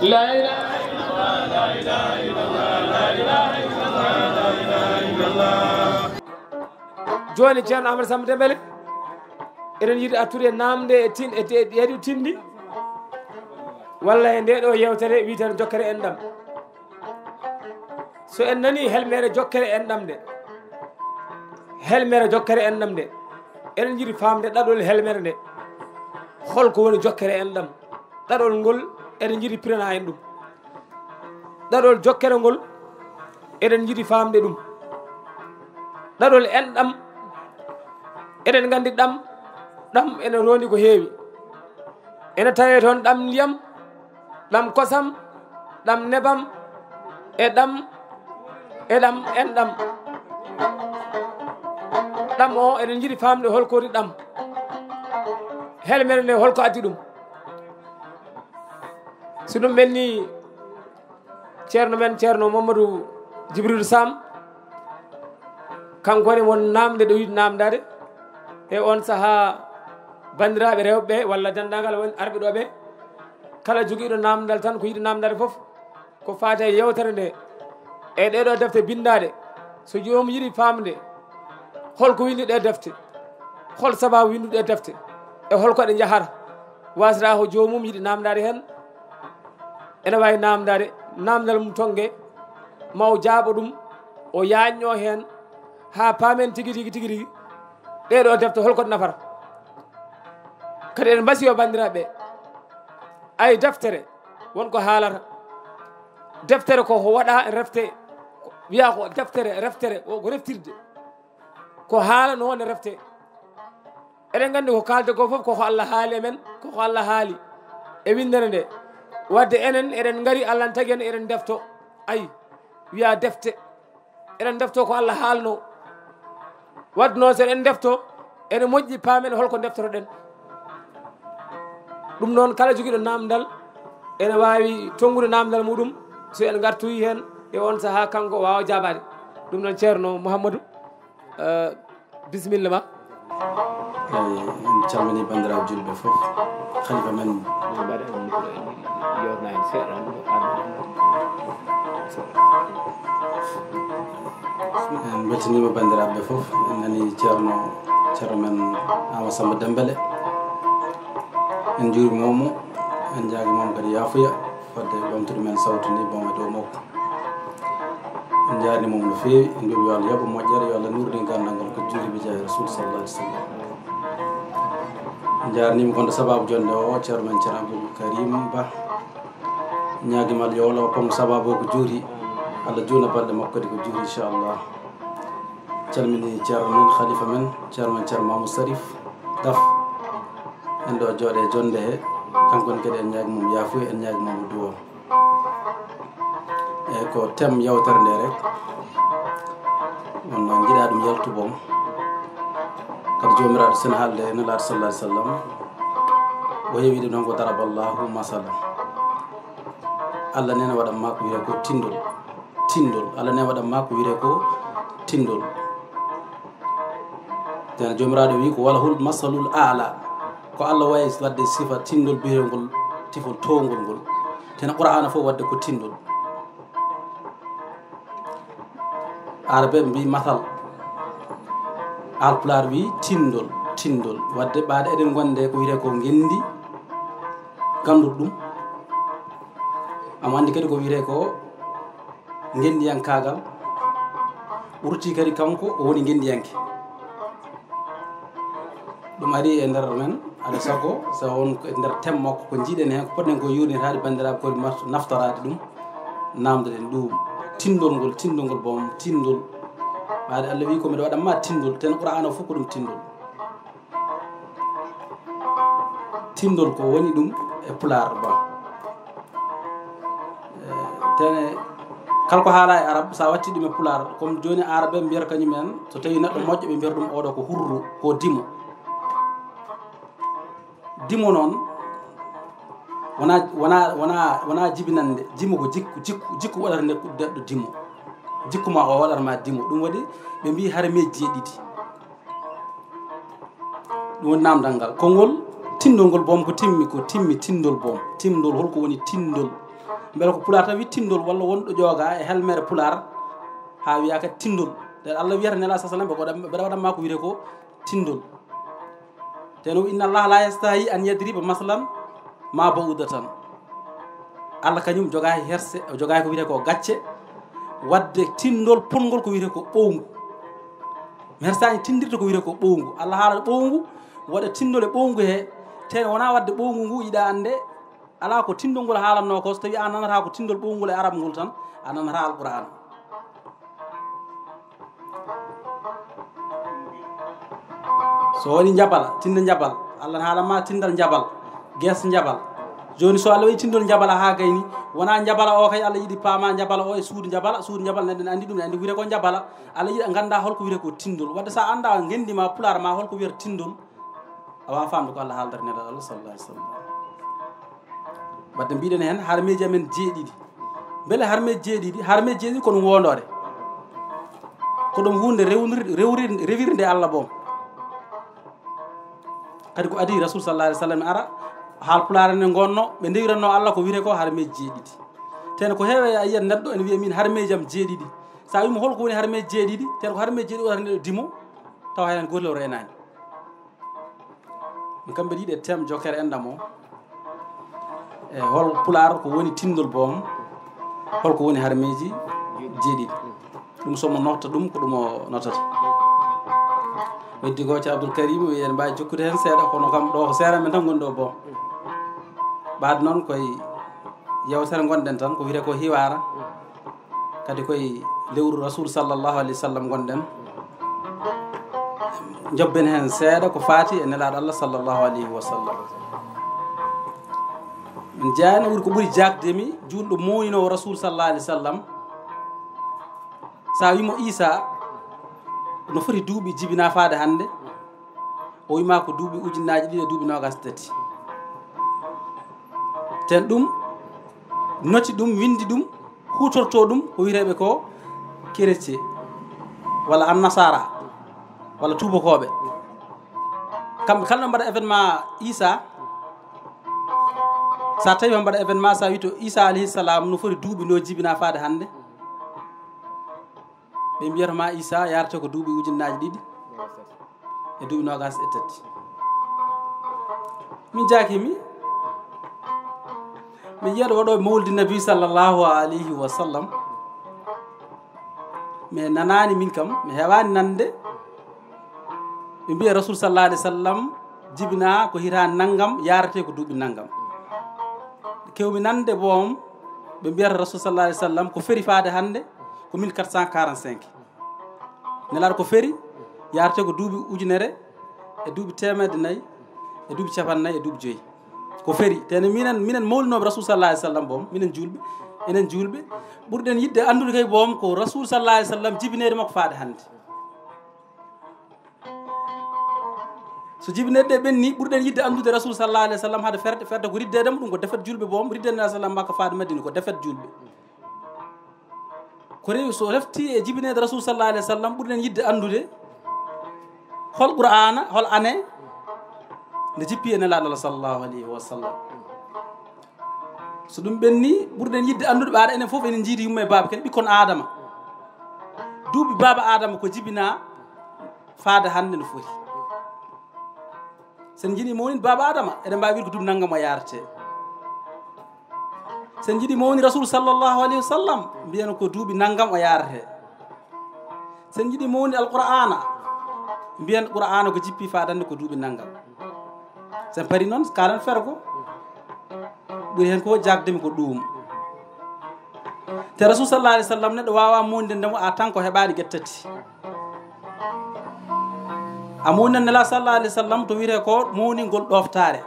لا إله إلا الله لا إله إلا الله لا إله إلا الله لا إله إلا الله جوني ceerno Amadou Samba Dembélé eɗen yiɗi attude namde e tin e yeeɗi tindi walla e nde ɗo yewtere wiitene jokkere enɗam so en nani helmere jokkere enɗam de helmere jokkere enɗam de eɗen jiɗi famde ɗaɗol helmere nde holko woni jokkere enɗam ɗaɗol ngol eɗen jiɗi pirana hen ɗum ɗaɗol jokkere ngol eɗen jiɗi famde ɗum ɗaɗol enɗam eɗen gandi ɗam ene rondi ko heewi ene tawe toon ɗam ndiyam ɗam kosam ɗam nebam e ɗam enɗam ɗam o eɗen jiɗi famde holko woni ɗam helmere nde holko addi ɗum so ɗum ɓenni ceerno men ceerno Mamadou Djibril Sam kankone won namde ɗo yiɗi namdade e on saaha bandiraɓe rewɓe walla dendagal won arɓe ɗo ɓe kala joguiɗo namdal tan ko yiɗi namdade foof ko faate e yewtere nde e ɗeɗo defte bindade so jomum yiɗi famde holko windi ɗe defte hol sababu windude ɗe defte e holko ɗe jahata wasata ko jomum yiɗi namdade hen ene wawi namdade namdal mum tongue maw jaaɓo ɗum o yañño hen ha paamen tigui rigui ɗeɗo defte holko ɗe nafata kadi en mbasi yo bandiraɓe ay deftere wonko haalata deftere ko waɗa refte wiya ko deftere ko reftirde ko haalano ne refte eɗen gandi ko kalde ko foof koko Allah haali men koko Allah haali e windere nde wadde enen eɗen gari Allah tagi en eɗen defto ayi wiya defte eɗen defto ko Allah haalno wadde noon so eɗen defto ene moƴƴi paamen holko deftoroɗen ɗum noon kala joguiɗo namdal ene wawi tongude namdal muɗum so en gartoyi hen e on saaha kanko wawa jabade ɗum noon ceerno Mouhamadou bisimilla ma eyi en calmini bandiraɓe julɓe foof khalifa men en beltanima bandiraɓe foof en nani ceerno men Amadou Samba Dembélé en juurimomo en jaagimomo kadi yaafuya fodde ɓamtude men sawtu ndi bon e dow makko en jaarnimomo no feewi en mbimi yo Allah yooɓa moƴƴere yo Allah nurdin gandal ngal ko juuri bi jaahi rasul sallallah alih w sallam en jaarnima gonɗo sababu jonde o ceerno men ceerno Abdoul Karim Ba ñaaguimal yo Allah hokkanmo sababu o ko juuri Allah juuna balɗe makko kadi ko juuri inchallah calmini ceerno men khalifa men ceerno Mamadou Sarif Daf en ɗo jooɗe jonde he kankone kadi en ñaagui mom yaafuya en ñaagui mom duwo eyyi ko thème yawtere nde rek wonno jiiɗa ɗum yaltubom kadi jomiraɗo sene haalde nelaɗo sallah alih sallam o yeewi ɗum tan ko daraballahu masala Allah nene waɗanma ko wiye ko tindol Allah nene waɗanma ko wiye ko tindol tene jomiraɗo wi ko walahul masalul ala ko Allah wayi wadde sifa tindol biyengol tifol towngol ngol tena qur'ana fof wadde ko tindol arabe mbi mathal alpular wi tindol wadde ɓaade eɗen gonde ko wiyete ko gendi ganduɗo ɗum amo andi kadi ko wiyete ko gendiyankagal ɓurti kadi kanko o woni gendiyanke ɗum ari e nder men aɗa sago so won e nder thème makko ko jiiɗen hen ko poɗɗen ko yurnitade bandiraɓe koye naftorade ɗum namdoɗen ɗum tindol ngol bom tindol ɓaade Allah wi ko mbiɗa waɗanma tindol ten qur'ana o fof ko ɗum tindol ko woni ɗum e pular ba tene kala ko haala e arab sa watti ɗum e pular comme joni arabe mbiyata kañumen so tawi neɗɗo moƴƴo ɓe mbiyata ɗum oɗo ko hurru ko dimo noon wona jibinande jimo ko jikku waɗata neɗɗo dimo jikkuma o waɗatma dimo ɗum waɗi ɓe mbi harameji ɗiɗi ɗum woni namdal ngal konngol tindol ngol boom ko timmi tindol boom tindol holko woni tindol mbele ko pular tan wi tindol walla wonɗo jooga e helmere pular ha wiya kadi tindol de Allah wiyata nela sa sallam ko beɗa waɗanma ko wiyete ko tindol teno inna Allah la yastahi an yadriba maslan ma ba'udatan Allah kañum joga herse joga ko wiyete ko gacce wadde tindol pongol ko wiyete ko ɓowngu mersañi tindirta ko wiyete ko ɓowngu Allah haala ɓowngu waɗa tindol e ɓowngu he ten wona wadde ɓowngu ngu yiɗa ande ala ko tindol ngol haalanno ko so tawi a nanata ko tindol ɓowngol e arab ngol tan a nanata alquran so woni jabal tinde jabal Allah haalama tindal jabal ges jabal joni so Allah waɗi tindol jabala ha gayni wona jabala o kay Allah yiɗi paama jabala o e suudu jabala neɗɗo ne andi ɗum ne andi wiyete ko jabala Allah yiɗi ganda holko wiyete ko tindol wadde sa anda gendima pular ma holko wiyete tindol awa famde ko Allah haaldata neɗɗo Allah sallallahu alaihi wasallam wadde mbiɗen hen harmeji amen jeeɗiɗi beele harmeji jeeɗiɗi harmeji jeeɗiɗi ko ɗum wondore ko ɗum hunde revirde Allah boom kadi ko adi rasul sallallahu alaihi wasallam ara haal pulaar ne gonno ɓe ndewiranno Allah ko wiyete ko harmeji jeeɗiɗi ten ko heewe a yiyat neɗɗo ene wiya min harmeji am jeeɗiɗi sa wimo holko woni harmeji jeeɗiɗi ten ko harmeji jeeɗiɗi wata neɗɗo dimo tawa hen gotel o renani ɗum kamɓe ɗiɗi e tem jokkere endam o e hol pulaar ko woni tindol boom holko woni harmeji jeeɗiɗi ɗum somo nota ɗum ko ɗum o notata weddi ko ci Abdoul Karim wi en mbawi jokkude hen seeɗa kono kam ɗo ko seeɗa men tan goni ɗo boom ɓaade noon koye yewtere gonɗen tan ko wiyete ko hiwara kadi koye lewru rasul sallllahu alayhi wa sallam gonɗen jobben hen seeɗa ko faati e nelaɗo Allah sallllahu alayhi wa sallam min jeyani ɓuri ko ɓuri jagdemi julɗo moynowo rasul sallallahu alayhi wa sallam sa wimo Isa no foti duuɓi jibina faade hannde o wima ko duuɓi ujunnaji ɗiɗi e duuɓi nogas tati ten ɗum noti ɗum windi ɗum hutorto ɗum ko wireɓe ko chrétien walla annasara walla tubakoɓe kamɓe kala no mbaɗa événement Isa sa tawi o mbaɗa événement sa wi to Isa alayhi salam no foti duuɓi no jibina faade hannde ɓe mbiyatama Isa yarate ko duuɓi ujunnaji ɗiɗi e duuɓi nogas e tati min jakimi mi yiyaɗo waɗo mawlidi nabi sallllahu alayhi wa sallam mi nanani min kam mi hewani nande ɓe mbiya rasul sallallahu alayhi wa sallam jibina ko hita naggam yarate ko duuɓi naggam kewmi nande boom ɓe mbiyata rasul sallallahu alayhi wa sallam ko feri faade hannde ko 1445 nelaɗo ko feri yarate ko duuɓi ujunere e duuɓi temedde nayyi e duuɓi capannayyi e duuɓi joyyi ko feri tene minen mawlinoɓe rasul sallallahu alayhi wa sallam boom minen julɓe enen julɓe ɓurɗen yidde andude kay boom ko rasul sallallahu alayhi wa sallam jibinede makko faade hannde so jibinede ɗe ɓenni ɓurɗen yidde andude rasul sallallahu alayhi wa sallam haade ferde ko riddedemo ɗum ko defet julɓe boom riddede alah sallam makko faade madina ko defet julɓe ko rewi so refti e jibinede rasul sallallahu alayhi wa sallam ɓurɗen yidde andude hol qur'ana hol ane nde jippi e nelaɗo Allah sallllahu alayhi wa sallam so ɗum ɓenni ɓurɗen yidde andude ɓaɗa enen foof enen jiidi yumma e baaba kadi ɓikkon adama duuɓi baba adama ko jibina faade hannde no foti sen jiiɗi mawnin baba adama eɗen mbawi wiide ko duuɓi naggam o yarate sen jiiɗi mawni rasul sallllahu alayhi wa sallam mbiyano ko duuɓi naggam o yarate sen jiiɗi mawni alqur'ana mbiyen qur'ana ko jippi faadande ko duuɓi naggam sen pari noon kalan fergo ɓuri hen ko jagdemi ko ɗum te rasul sallallahu alayhi wa sallam neɗɗo wawa monde ndemo a tan ko heɓani guettati a mawni nela sallallahu alayhi wa sallam to wiyete ko mawningol ɗoftare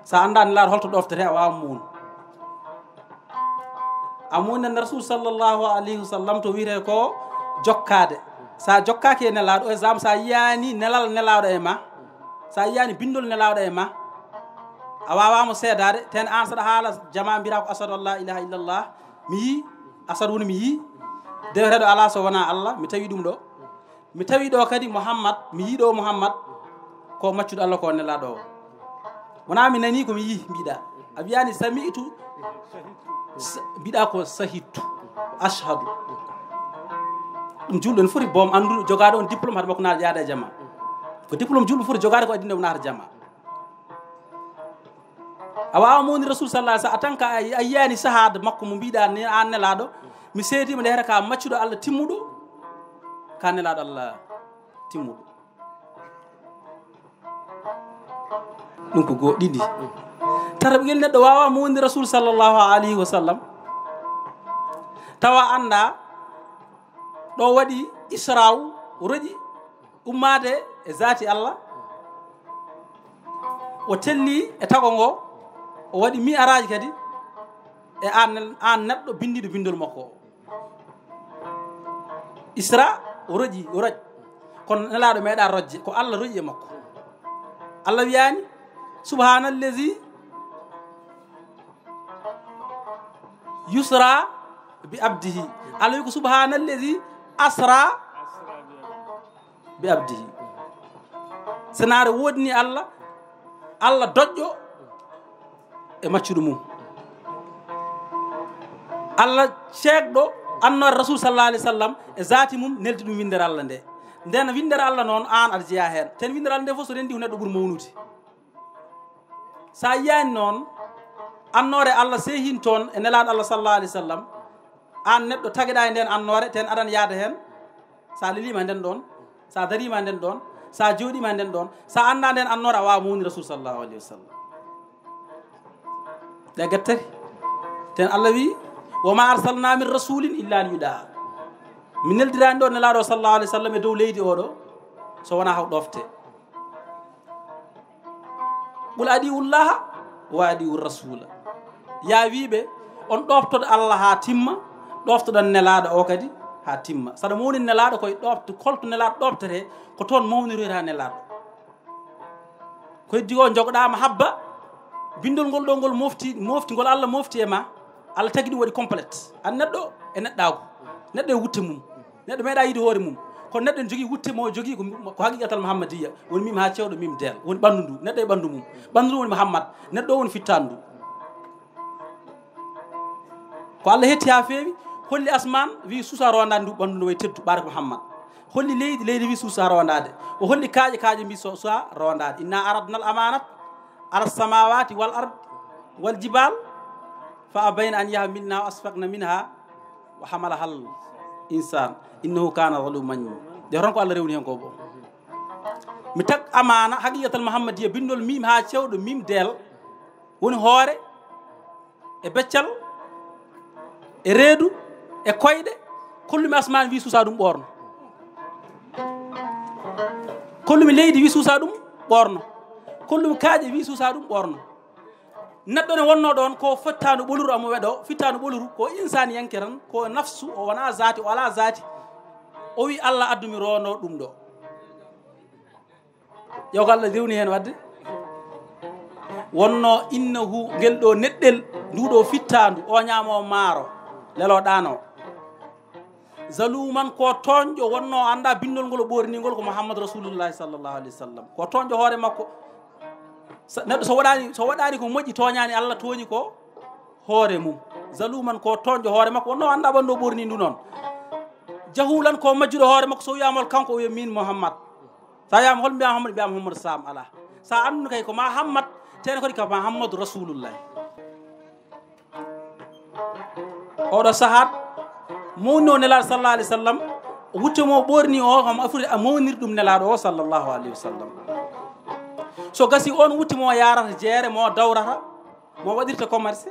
sa anda nelaɗo holto ɗoftete a wawa mawnu a mawni rasul sallllahu alayhi wa sallam to wiyete ko jokkade sa jokkaki e nelaɗo exemple sa yiyani nelal nelaɗo e ma sa yiyani bindol nelaɗo e ma a wawamo seedade ten an saɗa haala jama mbira ko asadu an la ilaha illallah mi yi asadu woni mi yi deweteɗo ala so wona Allah mi tawi ɗum ɗo mi tawi ɗo kadi Mouhammad mi yiɗo Mouhammad ko maccuɗo Allah ko nelaɗo o wona mi nani komi yi mbiɗa a wiyani sami'tu mbiɗa ko sahidtu ashhadu ɗum julɗo ne foti boom annduɗo jogaade on diplôme hade makko naata yaada e jama ko diplôme julɗo foti jogaade ko addinde naata jama a wawa mawni rasul sallah alih sallam a tan ka a yiyani sahade makko mo mbiɗa ni an nelaɗo mi seedima nde heta ka maccuɗo Allah timmuɗo ka nelaɗo Allah timmuɗo ɗum ko goo ɗiɗi tata ɓigel neɗɗo wawa mawni rasul sallllahu alayhi wa sallam tawa anda ɗo waɗi israu roƴi ummade e zati Allah o telli e tago ngo o waɗi mi araji kadi e an neɗɗo bindiɗo bindol makko o isra o roƴi o roƴ kono nelaɗo meeɗa rojje ko Allah roƴi e makko Allah wiyani subhanallazi yusra bi abdihi Allah wi ko subhanallazi asra bi abdihi senare wodni Allah doƴƴo e maccuɗo mum Allah ceekɗo annore rasul sallallahu alih w sallam e zati mum neldi ɗum windere Allah nde nden windere Allah noon an aɗa jeeya hen ten windere Allah nde fof so rendi ko neɗɗo ɓuuri mawnude sa yiyani noon annore Allah sehin toon e nelaɗo Allah sallallahu alih w sallam an neɗɗo tagueɗa e nden annore ten aɗan yaada hen sa lelima nden ɗon sa darima nden ɗon sa jooɗima nden ɗon sa anda nden annore a wawa mawni rasul sallallahu alih wa sallam ɗe gettari ten Allah wi wama arsalna min rasulin illa li yuɗa mi neldirani ɗo nelaɗo sallallahu alih w sallam e dow leydi oɗo so wona haw ɗofte qul adiullaha wa adiu rasula ya wiɓe on ɗoftoɗo Allah ha timma ɗoftoɗon nelaɗo o kadi ha timma saɗa mawni nelaɗo koye ɗofte kolto nelaɗo ɗoftete ko toon mawnirira nelaɗo ko heddi o jogoɗama habba bindol ngol ɗo ngol mofti ngol Allah mofti e ma Allah tagui ɗum waɗi complète an neɗɗo e neɗɗago neɗɗo e wutte mum neɗɗo meeɗa yiide hoore mum kono neɗɗo ne jogui wutte mo jogui ko haqiqatal Muhammadiya woni mim ha cewɗo mim del woni ɓandu ndu neɗɗo e ɓandu mum ɓandu ndu woni Muhammad neɗɗo o woni fittandu ko Allah hetti ha feewi holli asman wi suusa rondade ndu ɓandu ndu way teddu ɓaade ko Muhammad holli leydi wi suusa rondade o holli kaaƴe mbi suusa rondade inna aradna al amanat ala samawati wal ard wal jibal fa abayna an yahmilnaha wa asfaqna minha wa hamalaha al insan innahu kana zaluman de ron ko Allah rewni hen ko bo mi tag amana haqiqatal Muhammadiya bindol mim ha cewɗo mim del woni hoore e beccal e reedu e koyɗe kollumi asman wi suusa ɗum ɓorno kollumi leydi wi suusa ɗum ɓorno kollumi kaaƴe wi suusa ɗum ɓorno neɗɗo ne wonno ɗon ko fottanu ɓoluru amo weɗo fittanu ɓoluru ko insani yanke tan ko nafsu o wona zati o ala zati o wi Allah addumi rono ɗum ɗo yo ko Allah rewni hen wadde wonno innahu ngel ɗo neɗɗel nduɗo fittandu o ñamo maaro lelo ɗano zaluman ko toñƴo wonno anda bindol ngol ɓorinigol ko Muhammadu rasulullahi sallallahu alaihi wa sallam ko toñƴo hoore makko neɗɗo so waɗani ko moƴƴi toñani Allah tooñi ko hoore mum zaluman ko toñƴo hoore makko wonno anda ɓanɗo ɓorni ndu noon jahulan ko majjuɗo hoore makko so wiyamol kanko o wiya min Muhammad sa wiyama hol mbiyama Muhammad mbiyama Muhammadu Sam ala sa andu kay ko ma Muhammad tene kadi ko Muhammadu rasulullahi oɗo sahat mawni o nelaɗo sallallahu alih w sallam wutte mo ɓorni o kam afrude a mawnir ɗum nelaɗo o sallllahu alayhi wa sallam so gasi on wutte mo yarata jeere mo dawrata mo waɗirta commerce